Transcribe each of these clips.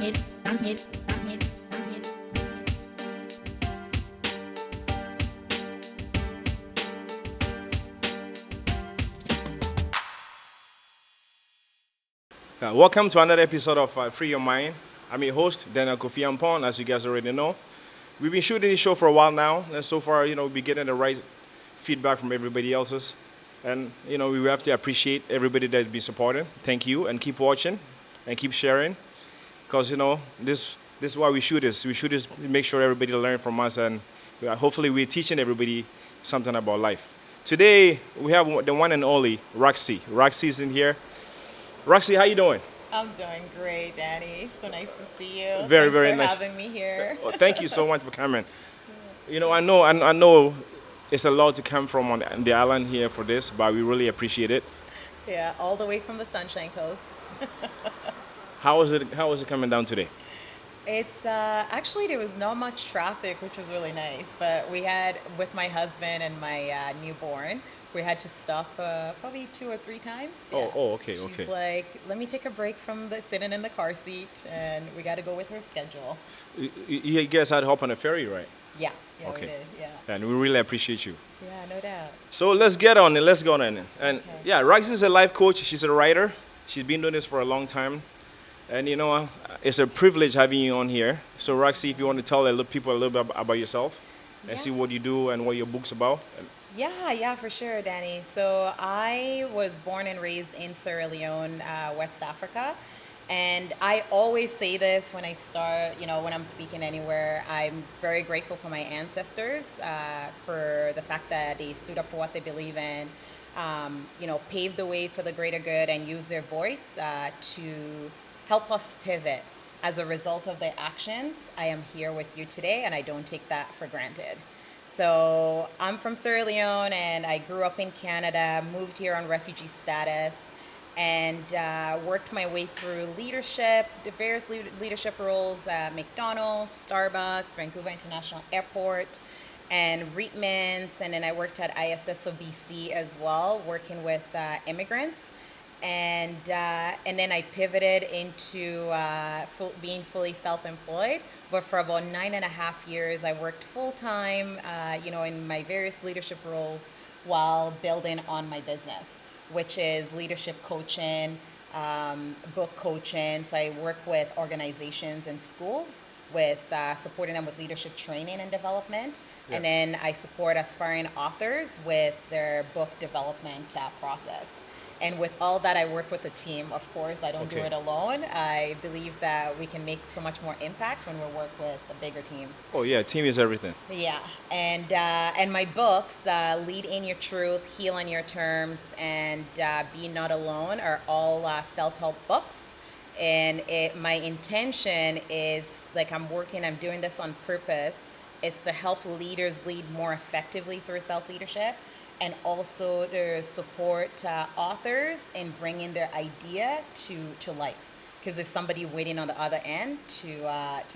Welcome to another episode of Free Your Mind. I'm your host, Daniel Kofi Ampon, as you guys already know. We've been shooting this show for a while now, and so far, we've been getting the right feedback from everybody else's. And, we have to appreciate everybody that's been supporting. Thank you, and keep watching, and keep sharing. Because, this is why we shoot this. We shoot this to make sure everybody learn from us, and hopefully we're teaching everybody something about life. Today, we have the one and only Rasie. Rasie's in here. Rasie, how you doing? I'm doing great, Danny. So nice to see you. Very, Thanks very for nice. having me here. Well, thank you so much for coming. I know it's a lot to come from on the island here for this, but we really appreciate it. Yeah, all the way from the Sunshine Coast. How was it coming down today? It's actually there was not much traffic, which was really nice. But we had with my husband and my newborn, we had to stop probably 2 or 3 times. Yeah. Okay. She's like, let me take a break from the sitting in the car seat, and we got to go with her schedule. You guys had to hop on a ferry, right? Yeah, Okay. we did. Yeah, And we really appreciate you. yeah, no doubt. So let's get on it. Let's go on it. And Okay. yeah, Rasie is a life coach. She's a writer. She's been doing this for a long time. And it's a privilege having you on here. So Rasie, if you want to tell people a little bit about yourself and see what you do and what your book's about. Yeah, for sure, Danny. So I was born and raised in Sierra Leone, West Africa. And I always say this when I start, when I'm speaking anywhere. I'm very grateful for my ancestors, for the fact that they stood up for what they believe in, paved the way for the greater good and used their voice to help us pivot. As a result of their actions, I am here with you today, and I don't take that for granted. So I'm from Sierra Leone, and I grew up in Canada, moved here on refugee status, and worked my way through leadership, the various leadership roles at McDonald's, Starbucks, Vancouver International Airport, and Reitmans, and then I worked at ISS of BC as well, working with immigrants. And then I pivoted into being fully self-employed. But for about 9.5 years, I worked full-time, in my various leadership roles while building on my business, which is leadership coaching, book coaching. So I work with organizations and schools with supporting them with leadership training and development. Yeah. And then I support aspiring authors with their book development process. And with all that, I work with a team, of course. I don't do Okay. it alone. I believe that we can make so much more impact when we work with the bigger teams. Oh yeah, team is everything. Yeah, and my books, Lead in Your Truth, Heal on Your Terms, and Be Not Alone, are all self-help books. And my intention is, I'm doing this on purpose, is to help leaders lead more effectively through self-leadership, and also to support authors in bringing their idea to life, because there's somebody waiting on the other end to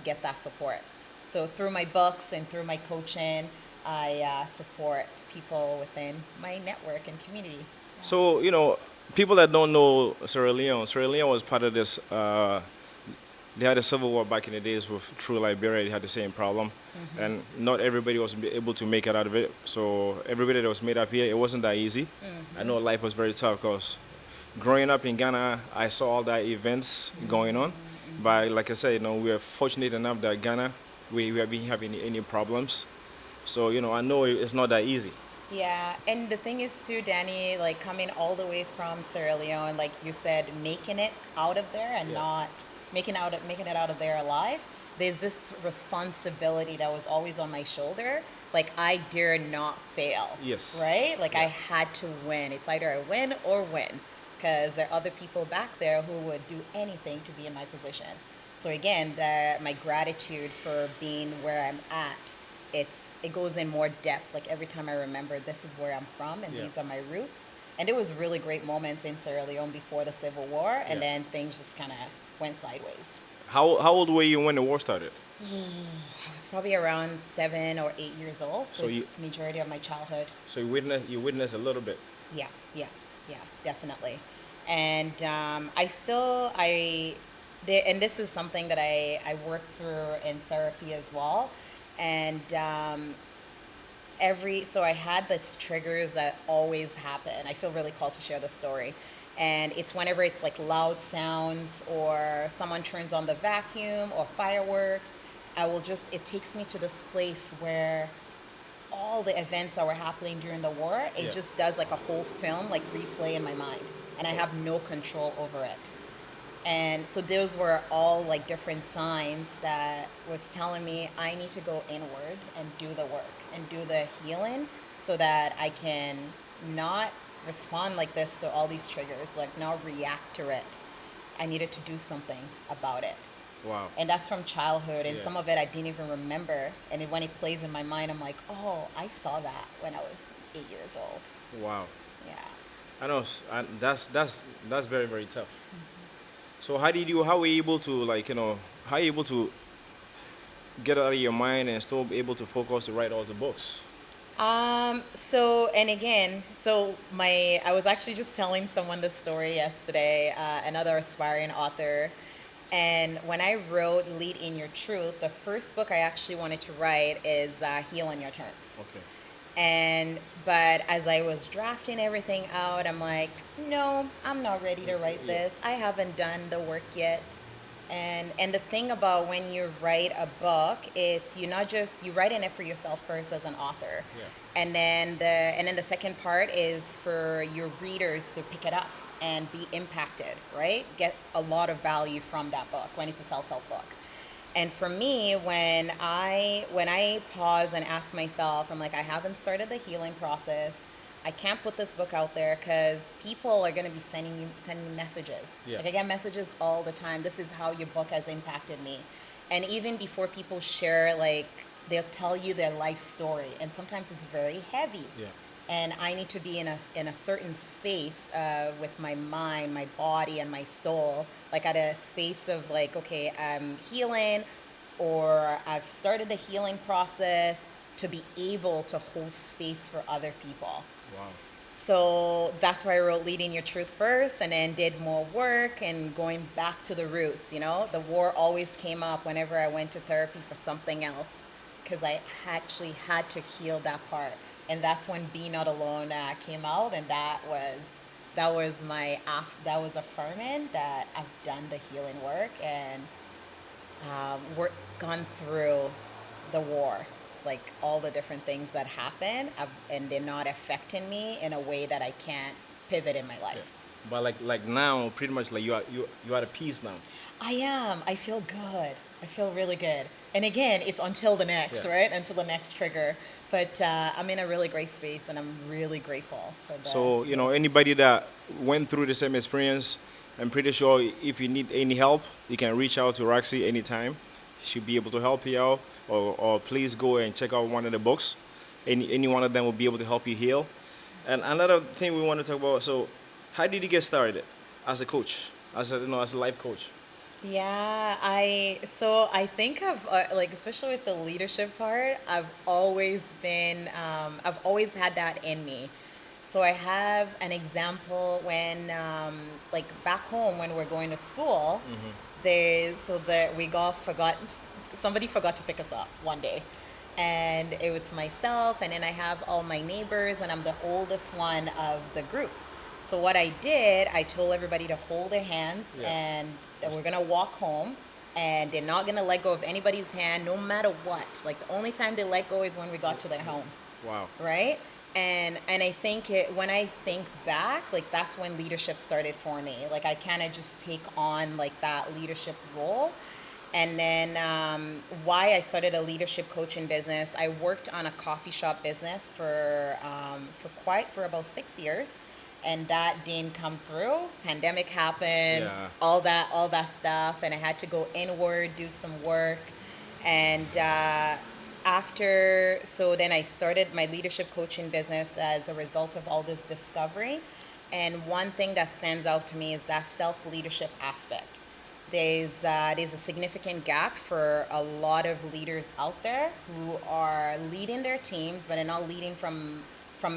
get that support. So through my books and through my coaching, I support people within my network and community. So, people that don't know Sierra Leone was part of this. They had a civil war back in the days with True Liberia. They had the same problem. Mm-hmm. And not everybody was able to make it out of it. So everybody that was made up here, it wasn't that easy. Mm-hmm. I know life was very tough because growing up in Ghana, I saw all the events going on. Mm-hmm. But like I said, we are fortunate enough that Ghana, we have been having any problems. So, I know it's not that easy. Yeah, and the thing is too, Danny, coming all the way from Sierra Leone, like you said, making it out of there and not making it out of there alive. There's this responsibility that was always on my shoulder. I dare not fail. Yes. Right? I had to win. It's either I win or win, because there are other people back there who would do anything to be in my position. So again, my gratitude for being where I'm at, it goes in more depth. Every time I remember, this is where I'm from and these are my roots. And it was really great moments in Sierra Leone before the Civil War, and then things just kind of went sideways. How old were you when the war started? I was probably around 7 or 8 years old, so it's the majority of my childhood. So you witnessed a little bit. Yeah, definitely. And and this is something that I work through in therapy as well. And so I had this triggers that always happen. I feel really called to share the story. And it's whenever it's like loud sounds or someone turns on the vacuum or fireworks, it takes me to this place where all the events that were happening during the war, it Yeah. just does like a whole film, like replay in my mind. And I have no control over it. And so those were all like different signs that was telling me I need to go inward and do the work and do the healing so that I can not respond like this to all these triggers, like not react to it. I needed to do something about it. Wow. And that's from childhood, and Yeah. some of it I didn't even remember. And when it plays in my mind, I'm like, oh, I saw that when I was 8 years old. Wow. Yeah. I know. That's very, very tough. So how were you able to, like, how are you able to get out of your mind and still be able to focus to write all the books? So, and again, I was actually just telling someone this story yesterday, another aspiring author. And when I wrote Lead in Your Truth, the first book I actually wanted to write is Heal on Your Terms. Okay. But as I was drafting everything out, I'm like, no, I'm not ready to write Yeah. this. I haven't done the work yet. And the thing about when you write a book, it's you writing it for yourself first as an author. Yeah. And then the second part is for your readers to pick it up and be impacted, right? Get a lot of value from that book when it's a self-help book. And for me, when I pause and ask myself, I'm like, I haven't started the healing process. I can't put this book out there because people are going to be sending me messages. Yeah. Like I get messages all the time. This is how your book has impacted me. And even before people share, like they'll tell you their life story, and sometimes it's very heavy. Yeah. And I need to be in a certain space with my mind, my body, and my soul, like at a space of like, okay, I'm healing, or I've started the healing process to be able to hold space for other people. Wow. So that's why I wrote Leading Your Truth first, and then did more work and going back to the roots. The war always came up whenever I went to therapy for something else, because I actually had to heal that part. And that's when Be Not Alone came out, and that was affirming that I've done the healing work and gone through the war, like all the different things that happen, and they're not affecting me in a way that I can't pivot in my life. Yeah. But like now, pretty much like you are at peace now. I am. I feel good. I feel really good. And again, it's until the next, Yeah. right? Until the next trigger. But I'm in a really great space, and I'm really grateful for that. So anybody that went through the same experience, I'm pretty sure if you need any help, you can reach out to Rasie anytime. She'll be able to help you out, or please go and check out one of the books. Any one of them will be able to help you heal. And another thing we want to talk about. So, how did you get started as a coach, as a life coach? Yeah, I think like especially with the leadership part, I've always had that in me. So I have an example when like back home when we're going to school, somebody forgot to pick us up one day. And it was myself, and then I have all my neighbors, and I'm the oldest one of the group. So what I did, I told everybody to hold their hands, Yeah. and that we're gonna walk home, and they're not gonna let go of anybody's hand, no matter what. Like the only time they let go is when we got to their home, Wow. right? And I think when I think back, like that's when leadership started for me. Like I kind of just take on like that leadership role. And then why I started a leadership coaching business, I worked on a coffee shop business for about 6 years, and that didn't come through. Pandemic happened, Yeah. all that stuff, and I had to go inward, do some work, and then I started my leadership coaching business as a result of all this discovery. And one thing that stands out to me is that self-leadership aspect. There's a significant gap for a lot of leaders out there who are leading their teams, but are not leading from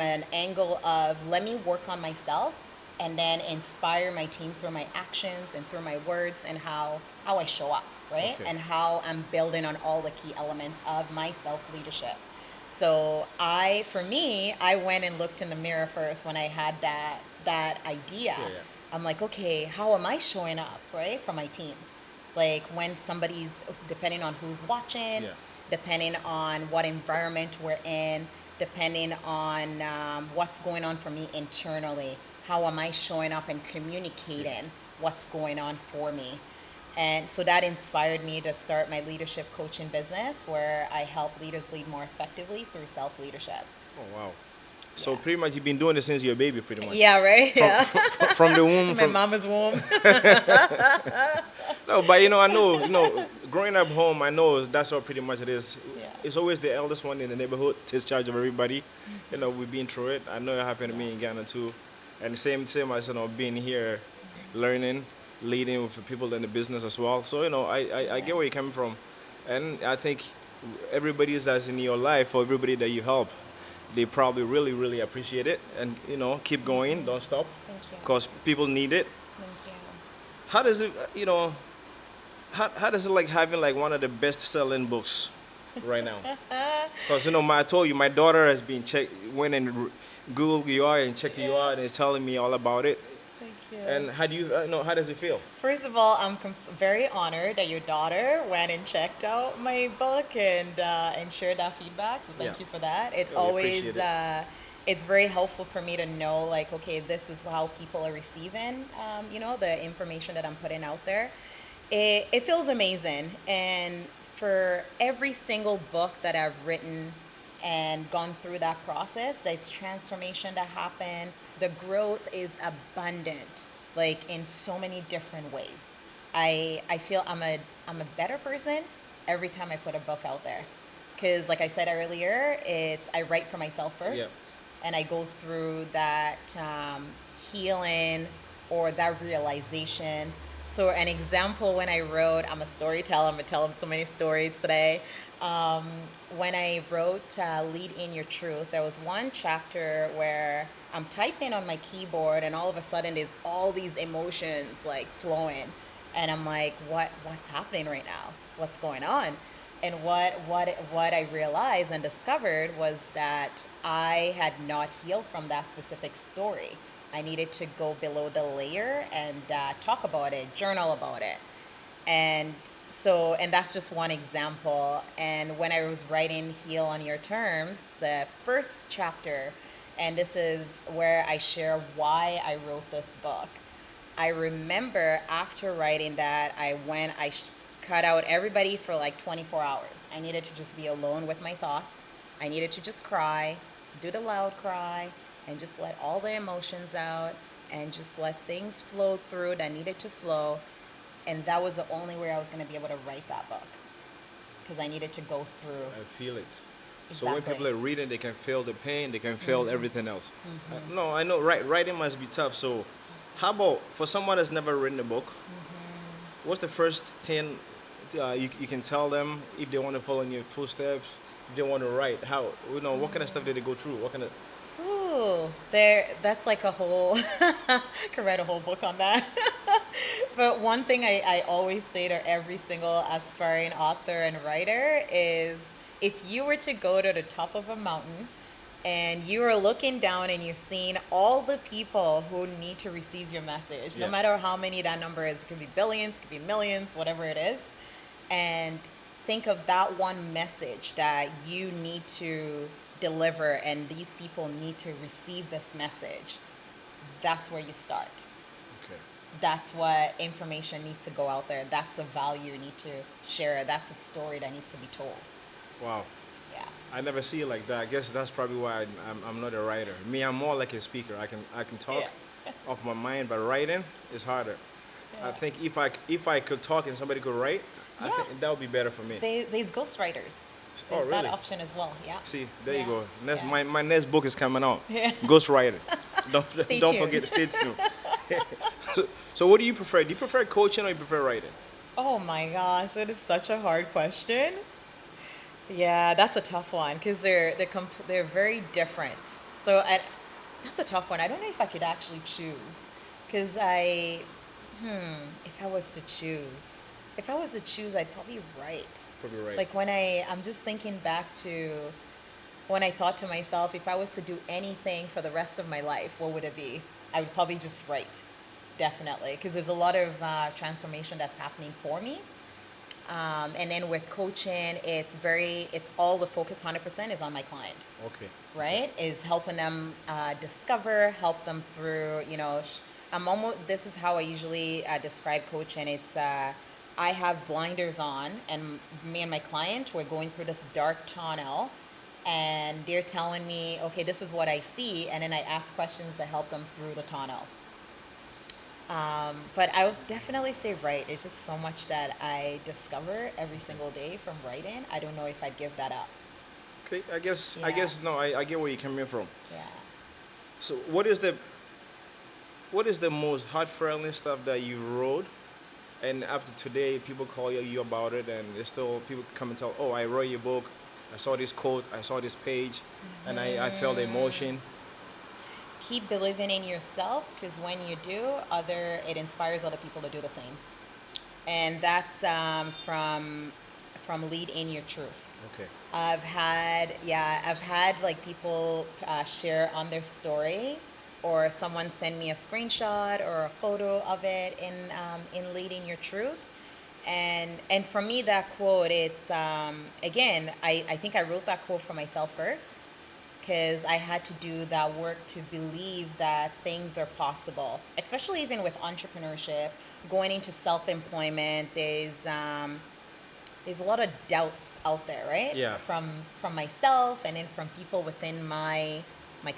an angle of let me work on myself and then inspire my team through my actions and through my words and how I show up, right? Okay. And how I'm building on all the key elements of my self-leadership. So for me, I went and looked in the mirror first when I had that idea. Yeah, yeah. I'm like, okay, how am I showing up, right, for my teams? Like when somebody's, depending on who's watching, Yeah. depending on what environment we're in, depending on what's going on for me internally, how am I showing up and communicating what's going on for me? And so that inspired me to start my leadership coaching business where I help leaders lead more effectively through self-leadership. Oh, wow. So Yeah. pretty much you've been doing this since you're a baby, pretty much. Yeah, right? Yeah. From the womb. My mama's womb. No, but I know, growing up home, I know that's all pretty much it is. Yeah. It's always the eldest one in the neighborhood takes charge of everybody. We've been through it. I know it happened to me in Ghana too. And same as being here, learning, leading with people in the business as well. So I get where you're coming from, and I think everybody that's in your life or everybody that you help, they probably really really appreciate it, and keep going, don't stop, Thank you. because people need it. Thank you. How does it how does it like having like one of the best selling books right now? Because I told you my daughter has been went and Googled you out and checked you out and is telling me all about it. Thank you. And how do you how does it feel? First of all, I'm very honored that your daughter went and checked out my book and shared that feedback. So thank Yeah. you for that. It Yeah, we always appreciate it's very helpful for me to know, like, okay, this is how people are receiving the information that I'm putting out there. It feels amazing, and for every single book that I've written and gone through that process, there's transformation that happened. The growth is abundant, like in so many different ways. I feel I'm a better person every time I put a book out there, because like I said earlier, I write for myself first, Yeah. and I go through that healing or that realization. So an example, when I wrote, I'm a storyteller, I'm gonna tell them so many stories today. When I wrote Lead in Your Truth, there was one chapter where I'm typing on my keyboard and all of a sudden there's all these emotions like flowing. And I'm like, what's happening right now? What's going on? And what I realized and discovered was that I had not healed from that specific story. I needed to go below the layer and talk about it, journal about it. And that's just one example. And when I was writing Heal on Your Terms, the first chapter, and this is where I share why I wrote this book. I remember after writing that, I cut out everybody for like 24 hours. I needed to just be alone with my thoughts. I needed to just cry, do the loud cry, and just let all the emotions out and just let things flow through that needed to flow. And that was the only way I was going to be able to write that book, because I needed to go through. I feel it. So when Exactly. people are reading, they can feel the pain, they can feel everything else. No, I know writing must be tough. So how about for someone that's never written a book, what's the first thing you can tell them if they want to follow in your footsteps, if they want to write? How, what kind of stuff did they go through? What kind of... Ooh, that's like a whole, could write a whole book on that. But one thing I always say to every single aspiring author and writer is, if you were to go to the top of a mountain and you are looking down and you're seeing all the people who need to receive your message, Yeah. no matter how many that number is, it could be billions, it could be millions, whatever it is, and think of that one message that you need to deliver and these people need to receive this message, that's where you start. Okay. That's what information needs to go out there. That's the value you need to share. That's a story that needs to be told. Wow. Yeah. I never see it like that. I guess that's probably why I'm not a writer. Me, I'm more like a speaker. I can talk off my mind, but writing is harder. I think if I could talk and somebody could write, I Yeah. think that would be better for me. There's ghostwriters. Oh, There's that really? option as well. Yeah. See, there you Yeah. go. Next, Yeah. my next book is coming out. Yeah. Ghostwriter. Don't Stay don't tuned. forget. Stay tuned. so what do you prefer? Do you prefer coaching or you prefer writing? Oh my gosh, that is such a hard question. Yeah, that's a tough one because they're very different. That's a tough one. I don't know if I could actually choose. Because if I was to choose, I'd probably write. Probably right. Like I'm just thinking back to when I thought to myself, if I was to do anything for the rest of my life, what would it be? I would probably just write, definitely, because there's a lot of transformation that's happening for me. And then with coaching, it's all the focus 100% is on my client, Okay. right? Is helping them discover, help them through, this is how I usually describe coaching. It's, I have blinders on, and me and my client, we're going through this dark tunnel, and they're telling me, okay, this is what I see, and then I ask questions to help them through the tunnel. But I would definitely say write. It's just so much that I discover every single day from writing. I don't know if I'd give that up. Okay. I guess Yeah. no. I get where you're coming from. Yeah. So what is the most heart-friendly stuff that you wrote, and up to today people call you about it, and there's still people come and tell, oh, I wrote your book, I saw this quote, I saw this page, and I felt the emotion. Keep believing in yourself, because when you do, it inspires other people to do the same. And that's from lead in your truth. Okay. I've had like people share on their story, or someone send me a screenshot or a photo of it in leading your truth. And for me, that quote, it's again, I think I wrote that quote for myself first, because I had to do that work to believe that things are possible, especially even with entrepreneurship, going into self-employment. There's a lot of doubts out there, right? Yeah. From myself, and then from people within my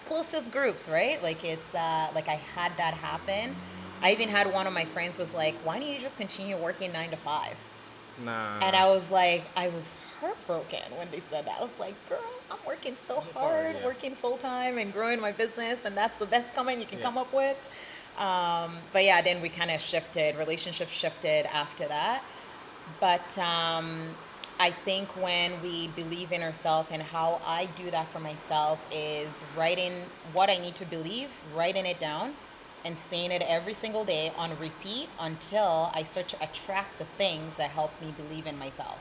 closest groups, right? Like it's like I had that happen. I even had one of my friends was like, "Why don't you just continue working 9 to 5?" Nah. And I was heartbroken when they said that. I was like, "Girl, I'm working so hard, yeah. working full time and growing my business, and that's the best comment you can Yeah. come up with." But yeah, then we kind of shifted. Relationships shifted after that. But I think when we believe in ourselves, and how I do that for myself is writing what I need to believe, writing it down, and saying it every single day on repeat until I start to attract the things that help me believe in myself.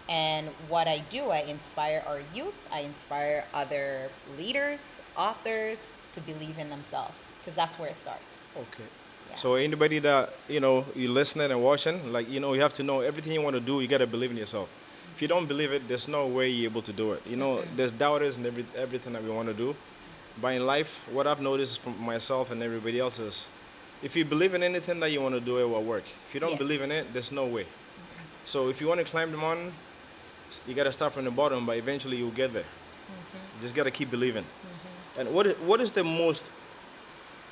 And what I do, I inspire our youth, I inspire other leaders, authors to believe in themselves, because that's where it starts. Okay. Yeah. So anybody that you're listening and watching, like you have to know everything you want to do. You gotta believe in yourself. If you don't believe it, there's no way you're able to do it. There's doubters in everything that we want to do. But in life, what I've noticed from myself and everybody else is, if you believe in anything that you want to do, it will work. If you don't Yes. believe in it, there's no way. So if you want to climb the mountain, you gotta start from the bottom, but eventually you'll get there. You just gotta keep believing. And what is the most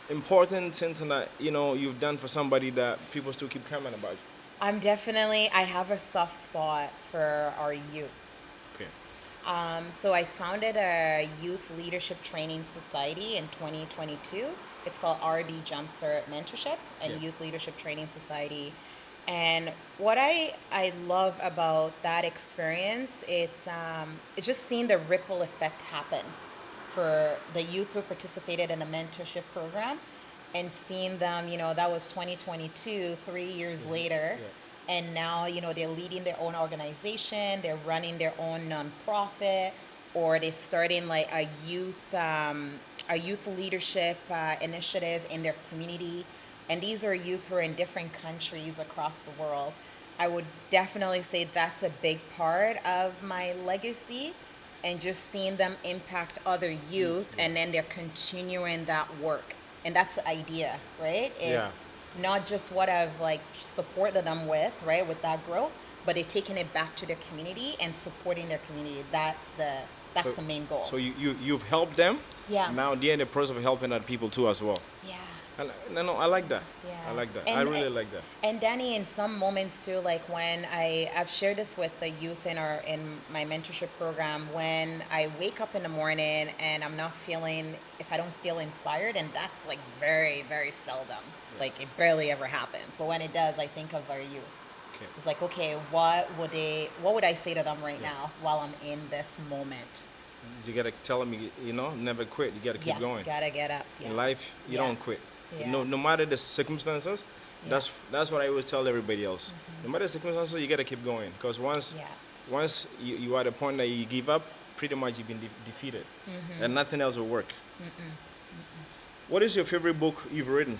important thing that you've done for somebody that people still keep coming about? I have a soft spot for our youth. Okay. So I founded a youth leadership training society in 2022. It's called RB Jumpstart Mentorship and Yeah. Youth Leadership Training Society. And what I love about that experience, it's just seeing the ripple effect happen for the youth who participated in a mentorship program, and seeing them, that was 2022, 3 years later. Yeah. And now, they're leading their own organization, they're running their own nonprofit, or they're starting like a youth leadership initiative in their community. And these are youth who are in different countries across the world. I would definitely say that's a big part of my legacy, and just seeing them impact other youth, and then they're continuing that work. And that's the idea, right? It's Yeah. not just what I've like supported them with, right, with that growth, but they're taking it back to their community and supporting their community. That's the main goal. So you've helped them. Yeah. Now they're in the process of helping other people too as well. Yeah. And no, I like that. Yeah. I like that. I And- really like that. And Danny, in some moments too, like when I've shared this with the youth in my mentorship program, when I wake up in the morning and if I don't feel inspired, and that's like very, very seldom, like it barely ever happens. But when it does, I think of our youth. Okay. It's like, okay, what would I say to them right now while I'm in this moment? You gotta tell them, never quit. You gotta keep going. Gotta get up. Yeah. In life, you Yeah. don't quit. Yeah. No matter the circumstances, Yeah. that's what I always tell everybody else. No matter the circumstances, you gotta keep going. Because Yeah. once you are at the point that you give up, pretty much you've been defeated, and nothing else will work. What is your favorite book you've written,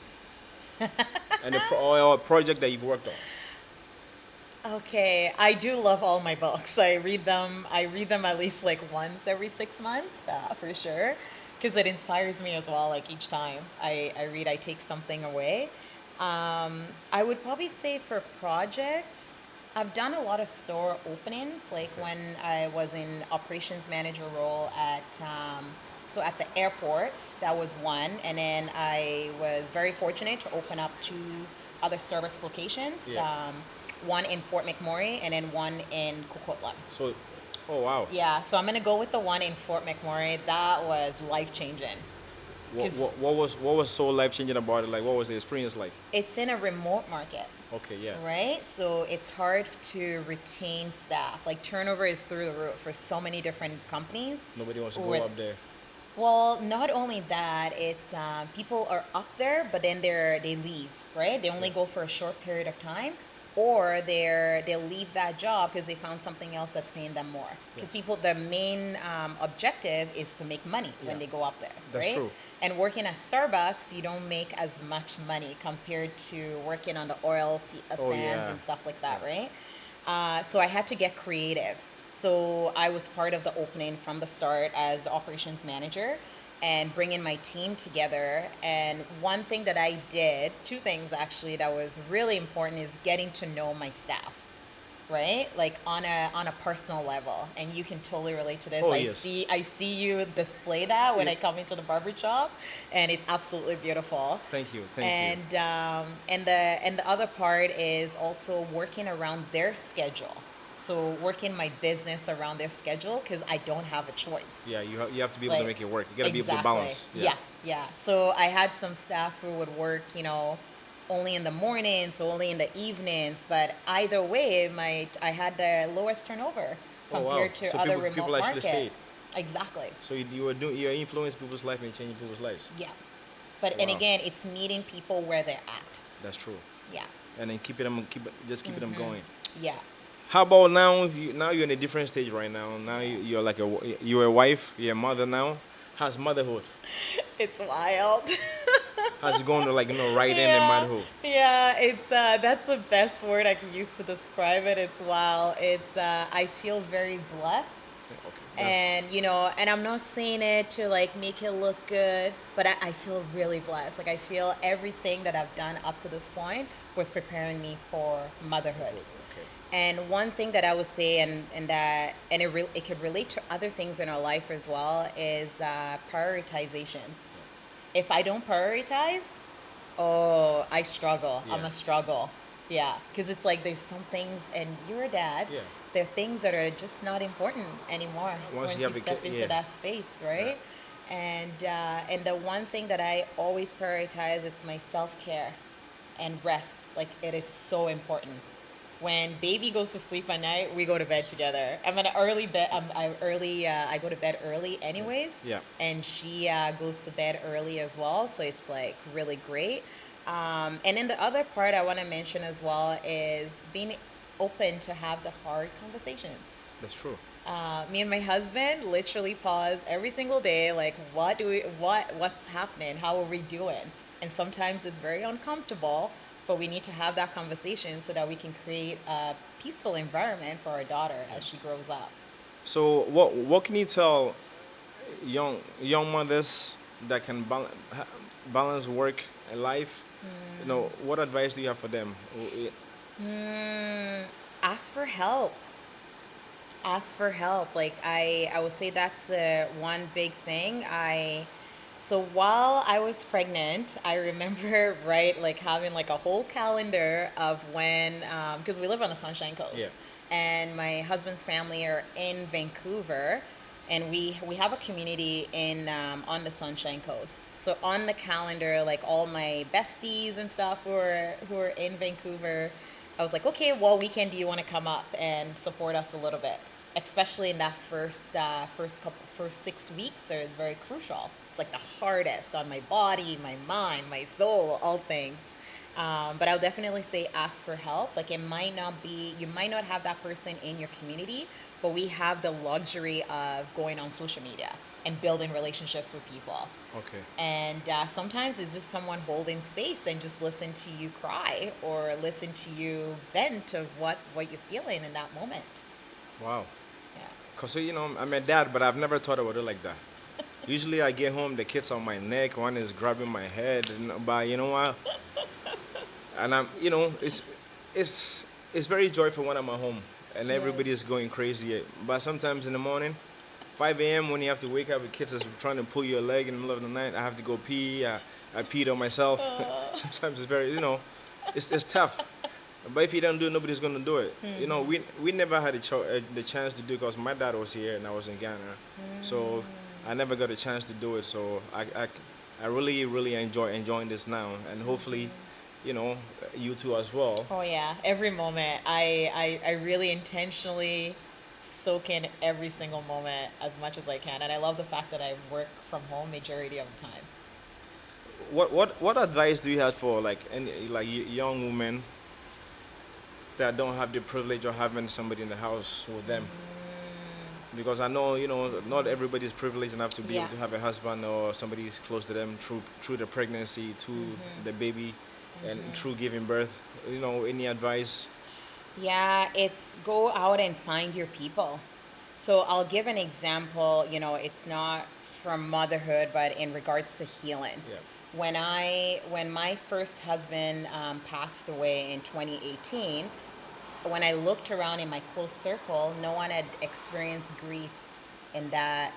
and or a project that you've worked on? Okay, I do love all my books. I read them. I read them at least like once every 6 months, for sure, because it inspires me as well. Like each time I read, I take something away. I would probably say for project, I've done a lot of store openings. Like Okay. when I was in operations manager role at so at the airport, that was one, and then I was very fortunate to open up two other Starbucks locations. Yeah. One in Fort McMurray and then one in Coquitlam. So, oh wow. Yeah, so I'm gonna go with the one in Fort McMurray. That was life changing. What was so life changing about it? Like, what was the experience like? It's in a remote market, Okay, yeah. right? So it's hard to retain staff. Like turnover is through the roof for so many different companies. Nobody wants to go With- up there. Well, not only that, it's people are up there, but then they leave, right? They only go for a short period of time, or they'll leave that job because they found something else that's paying them more. Because people, the main objective is to make money when Yeah. they go up there, That's right? true. And working at Starbucks, you don't make as much money compared to working on the Oh, sands yeah. and stuff like that, right? So I had to get creative. So I was part of the opening from the start as the operations manager and bringing my team together. And one thing that I did, two things actually, that was really important is getting to know my staff, right? Like on a personal level. And you can totally relate to this. Oh, I yes. see you display that when Yeah. I come into the barber shop, and it's absolutely beautiful. Thank you. And the other part is also working around their schedule. So working my business around their schedule because I don't have a choice. Yeah, you have to be able to Like, make it work. You gotta be able to exactly. balance. Yeah. So I had some staff who would work, only in the mornings, only in the evenings. But either way, I had the lowest turnover Oh, wow. compared to So other people remote actually market. stayed. Exactly. So you influence people's life and changing people's lives. Yeah. But and Wow. again, it's meeting people where they're at. That's true. Yeah. And then keeping them going. Yeah. How about now? Now you're in a different stage right now. Now you're like you're a wife. You're a mother now. How's motherhood? It's wild. How's it going to right in the motherhood? Yeah, it's that's the best word I could use to describe it. It's wild. It's I feel very blessed. Okay. And I'm not saying it to like make it look good, but I feel really blessed. Like I feel everything that I've done up to this point was preparing me for motherhood. Okay. And one thing that I would say, and it could relate to other things in our life as well, is prioritization. If I don't prioritize, oh, I struggle. I'm Yeah. a struggle. Yeah, because it's like there's some things, and you're a dad. Yeah. There are things that are just not important anymore Once you have a step kid, into yeah. that space, right? And the one thing that I always prioritize is my self-care and rest. Like it is so important. When baby goes to sleep at night, we go to bed together. I'm an early bed. I go to bed early anyways. Yeah. And she goes to bed early as well, so it's like really great. And then the other part I want to mention as well is being open to have the hard conversations. That's true. Me and my husband literally pause every single day, like what's happening? How are we doing? And sometimes it's very uncomfortable, but we need to have that conversation so that we can create a peaceful environment for our daughter as she grows up. So what can you tell young mothers that can balance work and life? What advice do you have for them? Ask for help. Ask for help. Like I would say that's the one big thing. So while I was pregnant, I remember like having like a whole calendar of when because we live on the Sunshine Coast. Yeah. And my husband's family are in Vancouver, and we have a community in on the Sunshine Coast. So on the calendar, like all my besties and stuff who are in Vancouver, I was like, okay, well, weekend, do you want to come up and support us a little bit? especially in that first 6 weeks, so it's very crucial. It's like the hardest on my body, my mind, my soul, all things. But I'll definitely say ask for help. Like, it might not be, you might not have that person in your community, but we have the luxury of going on social media and building relationships with people. Okay. And sometimes it's just someone holding space and just listen to you cry or listen to you vent of what you're feeling in that moment. Wow. Yeah. Cause I'm a dad, but I've never thought about it like that. Usually I get home, the kid's on my neck, one is grabbing my head, but you know what? And it's very joyful when I'm at home and everybody is going crazy. But sometimes in the morning, 5 a.m. when you have to wake up, the kids is trying to pull your leg in the middle of the night. I have to go pee. I peed on myself. Sometimes it's very, it's tough. But if you don't do it, nobody's gonna do it. We never had the chance to do it because my dad was here and I was in Ghana, so I never got a chance to do it. So I really really enjoying this now, and hopefully, you too as well. Oh yeah, every moment. I really intentionally soak in every single moment as much as I can, and I love the fact that I work from home majority of the time. What advice do you have for young women that don't have the privilege of having somebody in the house with them? Because I know, not everybody's privileged enough to be able to have a husband or somebody close to them through the pregnancy, to the baby, and through giving birth. Any advice? Yeah, it's go out and find your people. So I'll give an example, it's not from motherhood, but in regards to healing. Yeah. When my first husband passed away in 2018, when I looked around in my close circle, no one had experienced grief in that.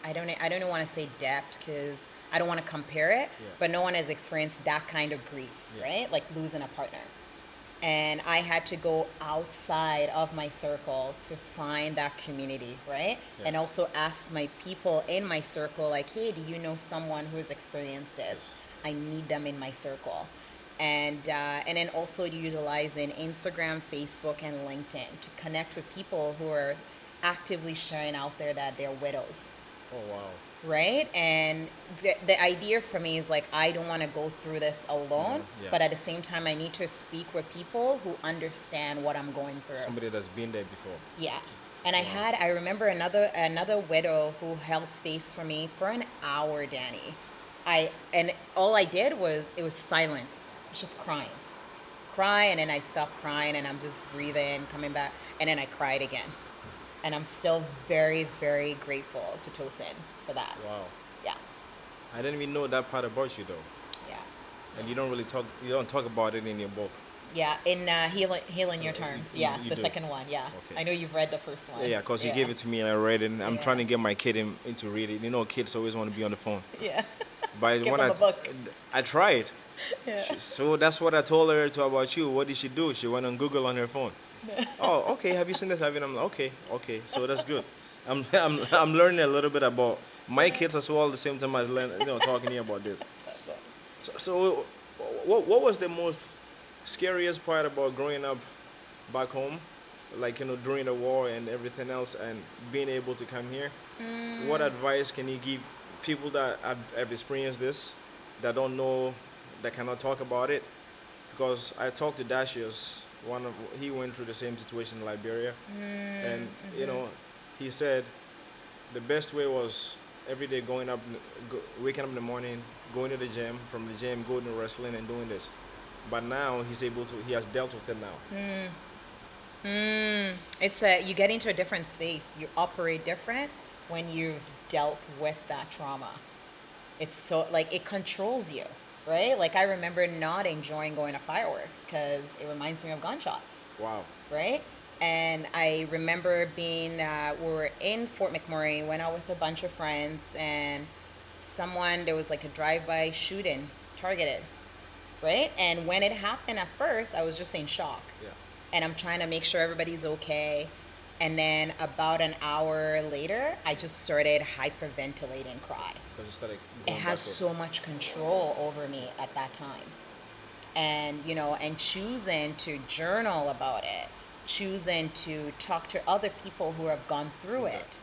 I don't want to say depth because I don't want to compare it, but no one has experienced that kind of grief, right? Like losing a partner. And I had to go outside of my circle to find that community, right? Yeah. And also ask my people in my circle, like, hey, do you know someone who has experienced this? I need them in my circle. And then also utilizing Instagram, Facebook, and LinkedIn to connect with people who are actively sharing out there that they're widows. Oh wow. Right? And the idea for me is like, I don't want to go through this alone, but at the same time, I need to speak with people who understand what I'm going through. Somebody that's been there before. Yeah. And I remember another widow who held space for me for an hour, Danny. And all I did was, it was silence. I was just cry, and then I stopped crying, and I'm just breathing, coming back, and then I cried again. And I'm still very, very grateful to Tosin for that. Wow. Yeah. I didn't even know that part about you though. Yeah. And you don't talk about it in your book. Yeah, in Healing Your Terms. You Yeah, do. the second one. Yeah. Okay. I know you've read the first one. Yeah, because you gave it to me and I read it. And I'm trying to get my kid into reading. Kids always want to be on the phone. Yeah. But Give when them a book. I tried. Yeah. So that's what I told her about you. What did she do? She went on Google on her phone. Oh, okay. Have you seen this? I'm like, okay. So that's good. I'm learning a little bit about my kids as well. At the same time as talking to you about this. So what was the most scariest part about growing up back home, like during the war and everything else, and being able to come here? What advice can you give people that have experienced this, that don't know, that cannot talk about it? Because I talked to Dashius, he went through the same situation in Liberia, and he said the best way was every day waking up in the morning, going to the gym, from the gym going to wrestling and doing this. But now he has dealt with it now. It's you get into a different space. You operate different when you've dealt with that trauma. It's so, like, it controls you, right? Like, I remember not enjoying going to fireworks because it reminds me of gunshots. Wow. Right? And I remember we were in Fort McMurray, went out with a bunch of friends, and there was like a drive-by shooting, targeted, right? And when it happened at first, I was just in shock. Yeah. And I'm trying to make sure everybody's okay. And then about an hour later, I just started hyperventilating and cry. It has so much control over me at that time. And, and choosing to journal about it choosing to talk to other people who have gone through it,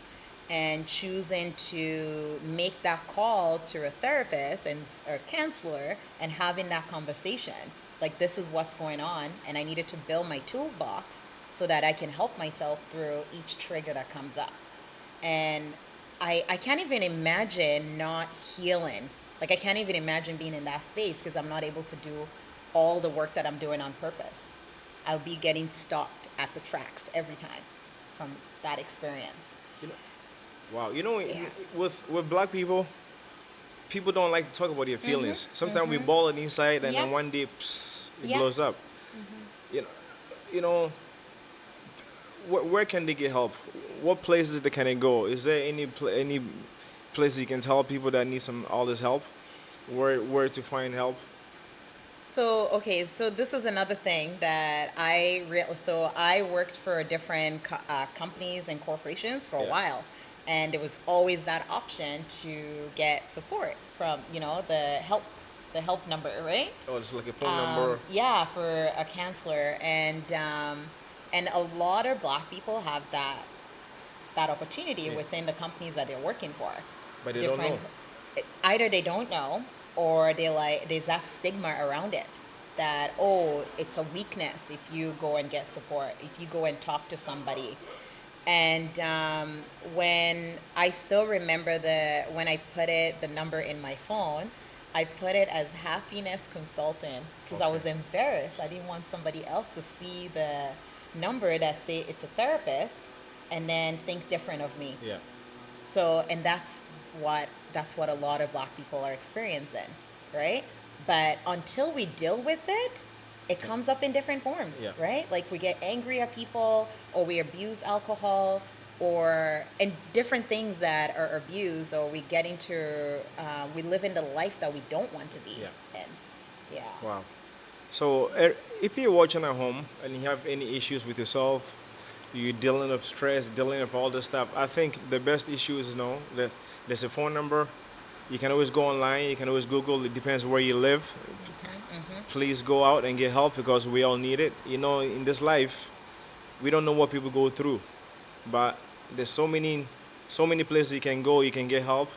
and choosing to make that call to a therapist and or counselor and having that conversation. Like, this is what's going on, and I needed to build my toolbox so that I can help myself through each trigger that comes up. And I can't even imagine not healing. Like, I can't even imagine being in that space because I'm not able to do all the work that I'm doing on purpose. I'll be getting stopped at the tracks every time from that experience. You know, wow. You know, Yeah. with black people, people don't like to talk about their feelings. Sometimes we ball it inside, and then Yep. one day, psst, it Yep. blows up. You know, you know, where can they get help? What places can they go? Is there any places you can tell people that need some all this help? Where to find help? So, okay, so this is another thing that so I worked for different companies and corporations for a Yeah. while, and there was always that option to get support from, the help number, right? Oh, it's like a phone number. Yeah, for a counselor, and a lot of black people have that opportunity Yeah. within the companies that they're working for. But they don't know. Either they don't know, or there's that stigma around it that, oh, it's a weakness if you go and get support, if you go and talk to somebody. And when I still remember when I put the number in my phone, I put it as happiness consultant because I was Okay. embarrassed. I didn't want somebody else to see the number that say it's a therapist and then think different of me. Yeah. So, and that's what a lot of black people are experiencing, right? But until we deal with it, it comes up in different forms, Yeah. right? Like, we get angry at people, or we abuse alcohol, or and different things that are abused, or we live in the life that we don't want to be Yeah. in. Yeah. Wow. So if you're watching at home and you have any issues with yourself, you're dealing with stress, dealing with all this stuff, I think the best issue is that there's a phone number. You can always go online. You can always Google. It depends where you live. Please go out and get help because we all need it. You know, in this life, we don't know what people go through, but there's so many places you can go. You can get help.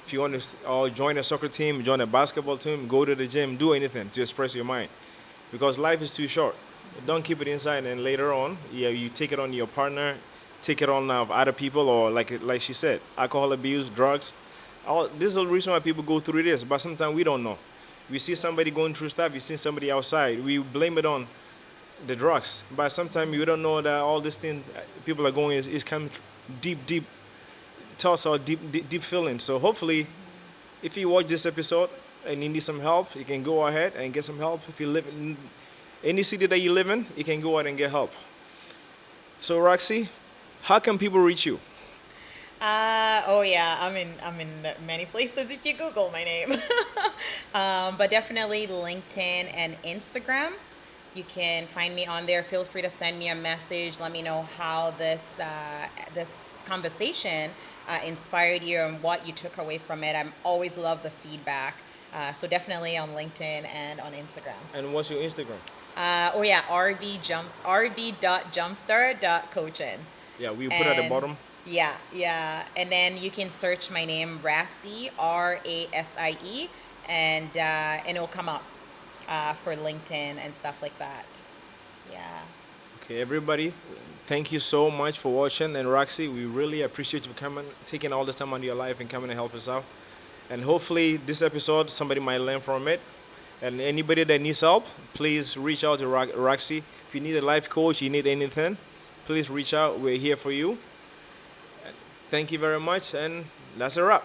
If you want to join a soccer team, join a basketball team, go to the gym, do anything to express your mind, because life is too short. Don't keep it inside, and later on, yeah, you take it on your partner, take it on other people, or like she said, alcohol abuse, drugs. This is the reason why people go through this, but sometimes we don't know. We see somebody going through stuff, we see somebody outside, we blame it on the drugs, but sometimes you don't know that all this thing people are going is coming deep thoughts or deep feelings. So hopefully, if you watch this episode and you need some help, you can go ahead and get some help. If you live in any city that you live in, you can go out and get help. So Roxy, how can people reach you? Oh yeah, I'm in many places if you Google my name. But definitely LinkedIn and Instagram. You can find me on there. Feel free to send me a message. Let me know how this conversation inspired you and what you took away from it. I always love the feedback. So definitely on LinkedIn and on Instagram. And what's your Instagram? Oh yeah, rb.jumpstart.coaching. Yeah, we put at the And bottom. yeah. And then you can search my name, Rasie, Rasie, and it'll come up for LinkedIn and stuff like that. Yeah. Okay, everybody, thank you so much for watching. And Roxy, we really appreciate you coming, taking all this time out of your life and coming to help us out. And hopefully, this episode, somebody might learn from it. And anybody that needs help, please reach out to Roxy. If you need a life coach, you need anything, please reach out. We're here for you. Thank you very much, and that's a wrap.